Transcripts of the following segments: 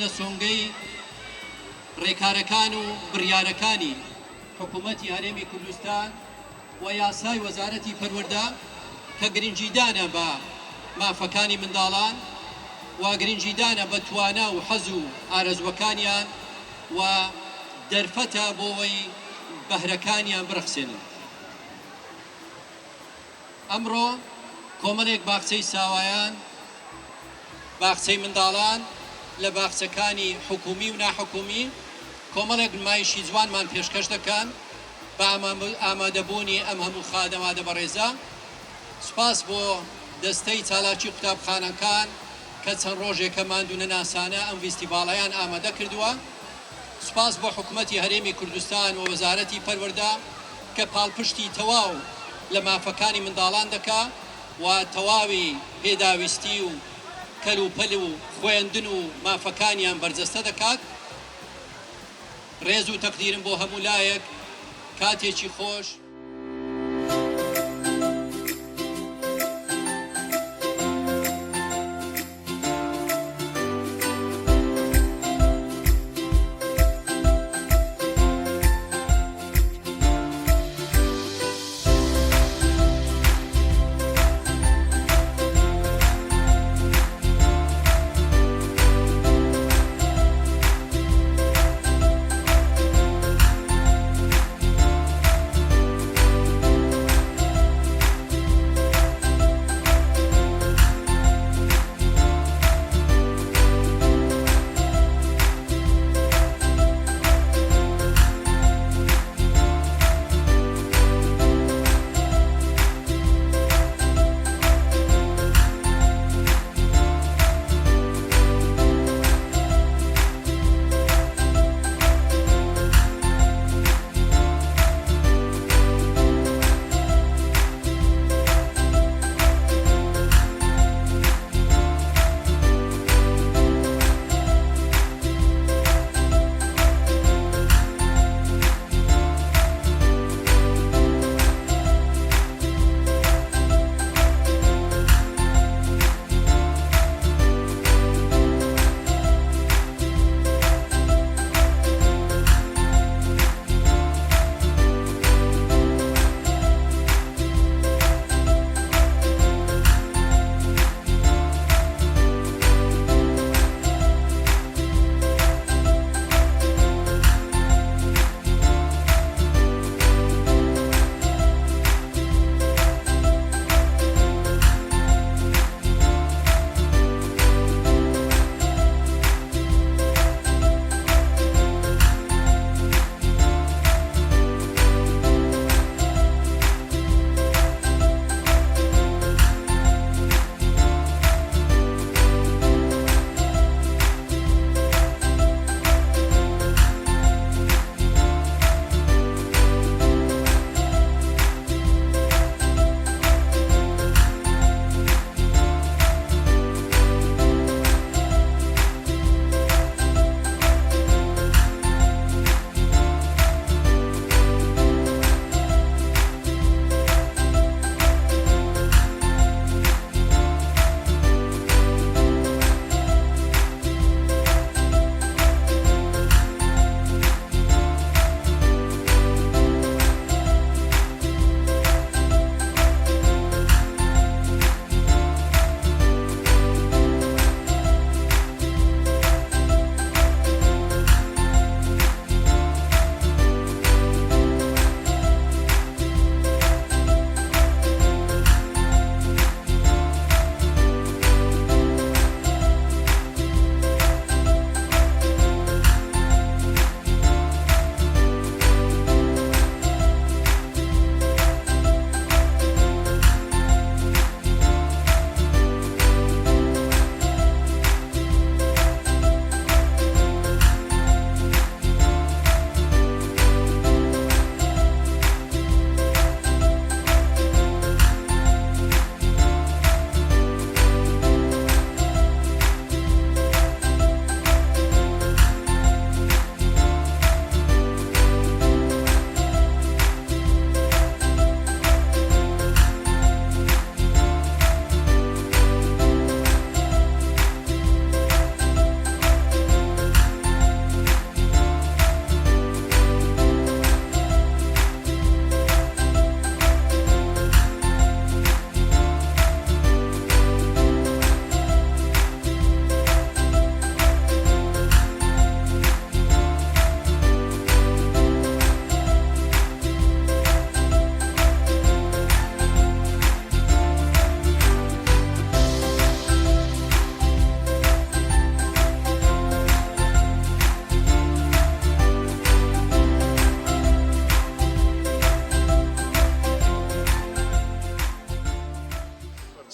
لە سۆنگەی ڕێکارەکان و بڕیارەکانی حکوومەتی هەرێمی کوردستان و یاسای وەزارەتی پەروەردە کە گرنگیدانە بە مافەکانی منداڵان و گرنگیدانە بە توانا و حەز و ئارەزوەکانیان و دەرفەتە بۆەوەی بەهرەکانیان بڕەخسێنن. ئەمڕۆ کۆمەڵێک باخچەی ساوایان، باخچەی منداڵان لە باخچەکانی حکومی و ناحکومی کۆمەڵێک نمایشی جوانمان پێشکەش دەکەن بە ئامادەبوونی ئەم هەموو خادەمادە بەڕێزە. سوپاس بۆ دەستەی چالاکی قوتابخانەکان کە چەند ڕۆژێکە ماندوو نەناسانە ئەم فیستیڤاڵەیان ئامادە کردووە. سوپاس بۆ حکوومەتی هەرێمی کوردستان و وەزارەتی پەروەردە کە پاڵپشتی تەواو لە مافەکانی منداڵان دەکا و تەواوی پێداویستی و کەلوپەل و خوێندن و مافەکانیان بەرجەستە دەکات. ڕێز و تەقدیرم بۆ هەموو لایەک، کاتێکی خۆش.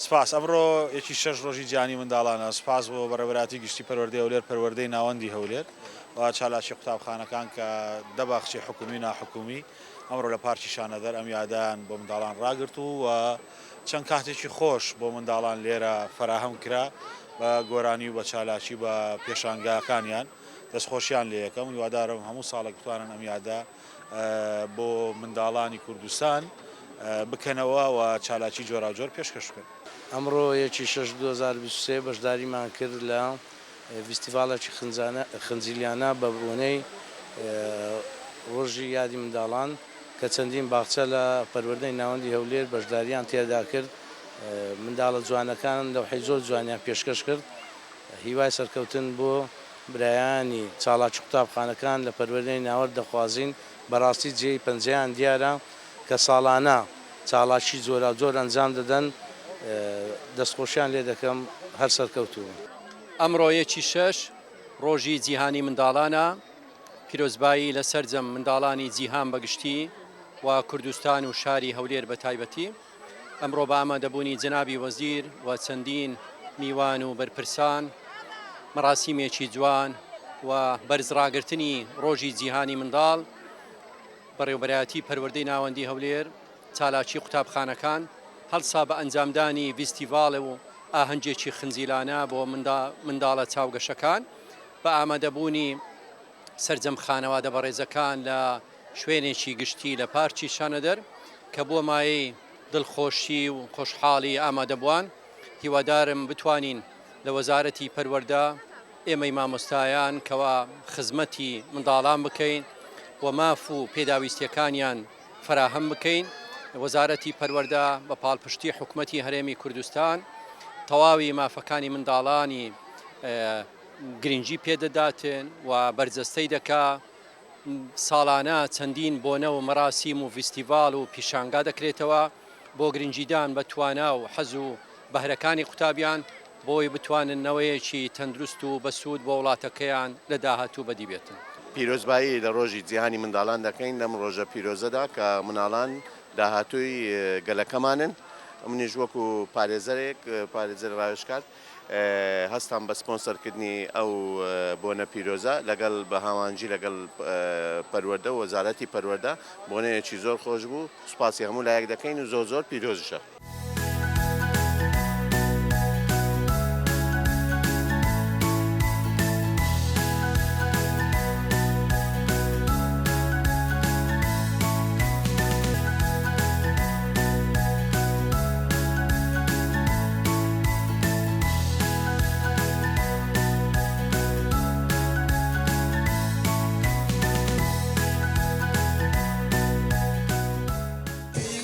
سپاس ئەمڕۆ یەکی 6 ڕۆژی جیهانی منداڵانە سپاس بۆ بەڕێوەبەراتی گشتی پەروەردەی هەولێر پەروەردەی ناوەندی هەولێر و چالاکی قوتابخانەکان کە دە باخچەی حکومی ناحکومی ئەمڕۆ لە پارکی شانەدەر ئەم یادیان بۆ منداڵان ڕاگرت و چەند کاتێکی خۆش بۆ منداڵان لێرە فراهەم کرا بە گۆرانی و بە چالاکی بە پێشانگاکانیان دەستخۆشیان لێ یەکەم هیوادارم هەموو ساڵێک بتوانن ئەم یادە بۆ منداڵانی کوردستان بکەنەوە و چالاکی جۆراوجۆر پێشکەش بکەن. ئەمڕۆ یەکی 6 2023 بەشداریمان کرد لە فیستیڤالێکی خنجیلیانە بە بۆنەی ڕۆژی یادی منداڵان کە چەندین باخچە لە پەروەردەی ناوەندی هەولێر بەشداریان تێدا کرد منداڵە جوانەکان لەوحەی زۆر جوانیان پێشکەش کرد هیوای سەرکەوتن بۆ برایانی چالاکی قوتابخانەکان لە پەروەردەی ناوەند دەخوازین بەڕاستی جێی پەنجەیان دیارە کە ساڵانە چالاکی زۆر ئەنجام دەدەن دەستخۆشیان لێ دەکەم هەر سەرکەوتووە. ئەمڕۆ یەکی 6 ڕۆژی جیهانی منداڵانە پیرۆزبایی لە سەرجەم منداڵانی جیهان بەگشتی و کوردستان و شاری هەولێر بە تایبەتی ئەمڕۆ بە ئامادەبوونی جەنابی وەزیر و چەندین میوان و بەرپرسان مەراسیمێکی جوان و بەرزڕاگرتنی ڕۆژی جیهانی منداڵ بەڕێوەبەرایەتی پەروەردەی ناوەندی هەولێر چالاکی قوتابخانەکان هەڵسا بە ئەنجامدانی فیستیڤالە و ئاهەنگێکی خنجیلانە بۆ منداڵە چاوگەشەکان بە ئامادەبوونی سەرجەم خانەوادە بەڕێزەکان لە شوێنێکی گشتی لە پارکی شانەدەر کە بۆ مایەی دڵخۆشی و خۆشحاڵی ئامادەبووان هیوادارم بتوانین لە وەزارەتی پەروەردە ئێمەی مامۆستایان کەوا خزمەتی منداڵان بکەین و ماف و پێداویستیەکانیان فراهەم بکەین وەزارەتی پەروەردە بە پاڵپشتی حکوومەتی هەرێمی کوردستان تەواوی مافەکانی منداڵانی گرنگی پێدەداتن و بەرجەستەی دەکا ساڵانە چەندین بۆنە و مەراسیم و فیستیڤال و پیشانگا دەکرێتەوە بۆ گرنگیدان بە توانا و حەز و بەهرەکانی قوتابیان بۆی بتواننەوەیەکی تەندروست و بەسوود بۆ وڵاتەکەیان لە داهاتوو بەدی بێتن. پیرۆزبایی لە ڕۆژی جیهانی منداڵان دەکەین لەم ڕۆژە پیرۆزەدا کە مناڵان داهاتووی گەلەکەمانن منیش وەکو پارێزەرێک پارێزەر ڕایشکات هەستان بە سپۆنسەرکردنی ئەو بۆنە پیرۆزە لەگەڵ بە هاوانجی لەگەڵ پەروەردە و وەزارەتی پەروەردە بۆنەیەکی زۆر خۆش بوو سوپاسی هەموو لایەک دەکەین و زۆر پیرۆزشە.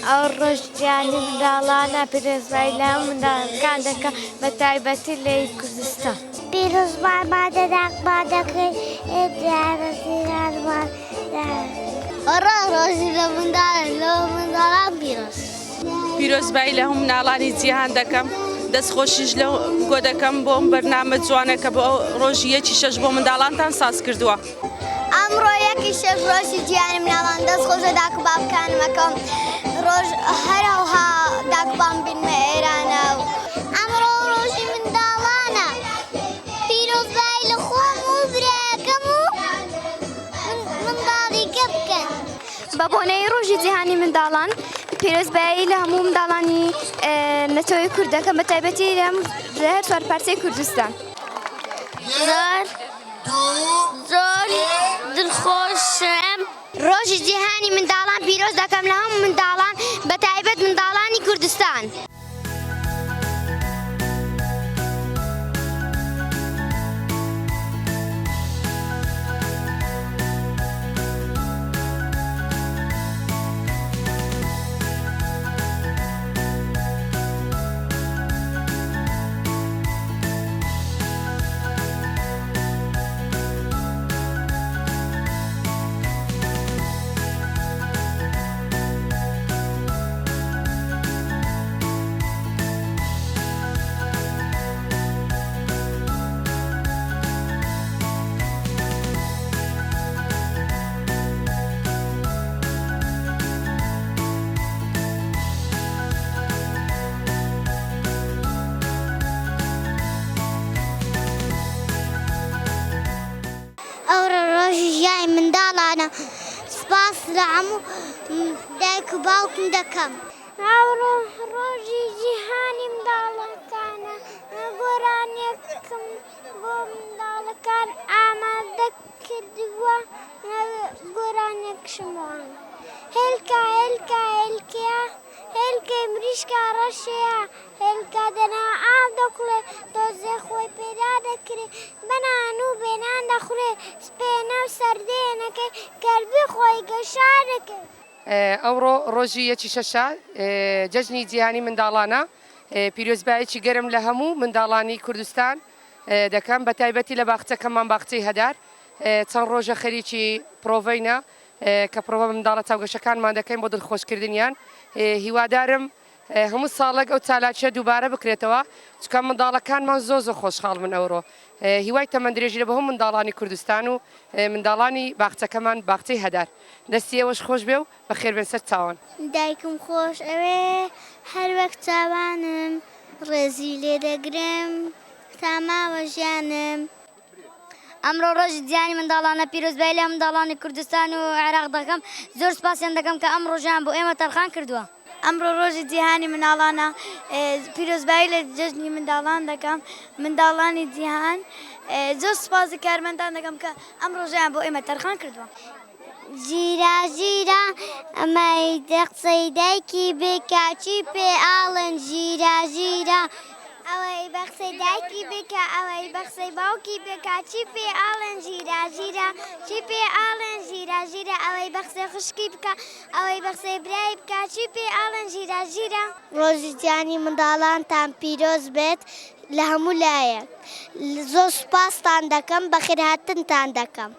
ئەو ڕۆژ جیهانی منداڵانە پیرۆزبایی لە منداڵەکان دەکە بە تایبەتی لە کوردستان. پیرۆزبای با دەکەین دیارەزیرانمان ڕۆژی لە منداڵان پیرۆزبایی لە هەموو مناڵانی جیهان دەکەم دەستخۆشیش لە گۆ دەکەم بۆم بەرنامە جوانەکە بۆ ڕۆژی یەکی 6 بۆ منداڵانتان ساز کردووە. ئەمڕۆ یەکی 6 ڕۆژی جیهانی مناڵان دەستخۆشە داکوبابکانمەکەم ڕۆژ هەروەها داکوبام بینمە ئێرانە و ئەمڕۆ ڕۆژی منداڵانە پیرۆزبایی لە خۆم و برایەکەم و منداڵیکە بکەن. بە بۆنەی ڕۆژی جیهانی منداڵان پیرۆزبایی لە هەموو منداڵانی نەتەوەی کوردەکەم بە تایبەتی لە هەر چوار پارچەی کوردستان. زۆر دڵخۆشم ڕۆژی جیهانی منداڵان پیرۆز دەکەم لە هەموو منداڵان بە تایبەت منداڵانی کوردستان. ڕۆژی ژیانی منداڵانە سپاس لە هەموو دایک و باوکم دەکەم. ئەوڕۆ ڕۆژی جیهانی منداڵەکانە گۆرانیەکەم بۆ منداڵەکان ئامادە کردووە گۆرانیەکشمەوە. هێلکە هێلکە هێلکەیە هێلکەی مریشکە ڕەشەیە هێلکە دەنا ئاو دەکوڵێ تۆزێ خۆی پێدا دەکرێ بەنان و بێنان دەخورێ سپێنە و سەردێنەکەی کەربی خۆی گەشا دەکرد. ئەوڕۆ ڕۆژی یەکی شەشە جەژنی جیهانی منداڵانە پیرۆزبایەکی گەرم لە هەموو منداڵانی کوردستان دەکەم بە تایبەتی لە باخچەکەمان باخچەی هەدار چەند ڕۆژە خەریکی پرۆڤینە کە پرۆڤە منداڵە چاوگەشەکانمان دەکەین بۆ دڵخۆشکردنیان هیوادارم هەموو ساڵێک ئەو چالاکیە دووبارە بکرێتەوە چکە منداڵەکانمان زۆر خۆشحاڵ من ئەوڕۆ هیوای تەمەندرێژی بە هەموو منداڵانی کوردستان و منداڵانی باخچەکەمان باخچەی هەدار دەستی ئێوەش خۆش بێ و بە خێربێن سەر چاوان. دایکم خۆش ئەوێ هەر وەک چاوانم ڕێزی لێ دەگرم تاماوە ژیانم. ئەمڕۆ ڕۆژی جیهانی منداڵانە پیرۆزبایی لە منداڵانی کوردستان و عێراق دەکەم زۆر سپاسیان دەکەم کە ئەم ڕۆژیان بۆ ئێمە تەرخان کردووە. ئەمڕۆ ڕۆژی جیهانی منداڵانە پیرۆزبایی لە جەژنی منداڵان دەکەم منداڵانی جیهان زۆر سپاسی کارمەندان دەکەم کە ئەم ڕۆژیان بۆ ئێمە تەرخان کردووە. ژیرا ژیرا ئەمەی دەقسەی دایکی بکچی پێ ئاڵن ژیرا ژیرا ئەوەی بەخسەی دایکی بکە ئەوەی بەخسەی باوکی بکە چی پێ ئاڵن ژیرا ژیرا چی پێ ئاڵن ژیرا ژیرا ئەوەی بەخسەی خوشکی بکە ئەوەی بەخسەی برای بکە چی پێ ئاڵن ژیرا ژیرا. ڕۆژی جیهانی منداڵانتان پیرۆز بێت لە هەموو لایەک زۆر سوپاستان دەکەم بەخێرهاتنتان دەکەم.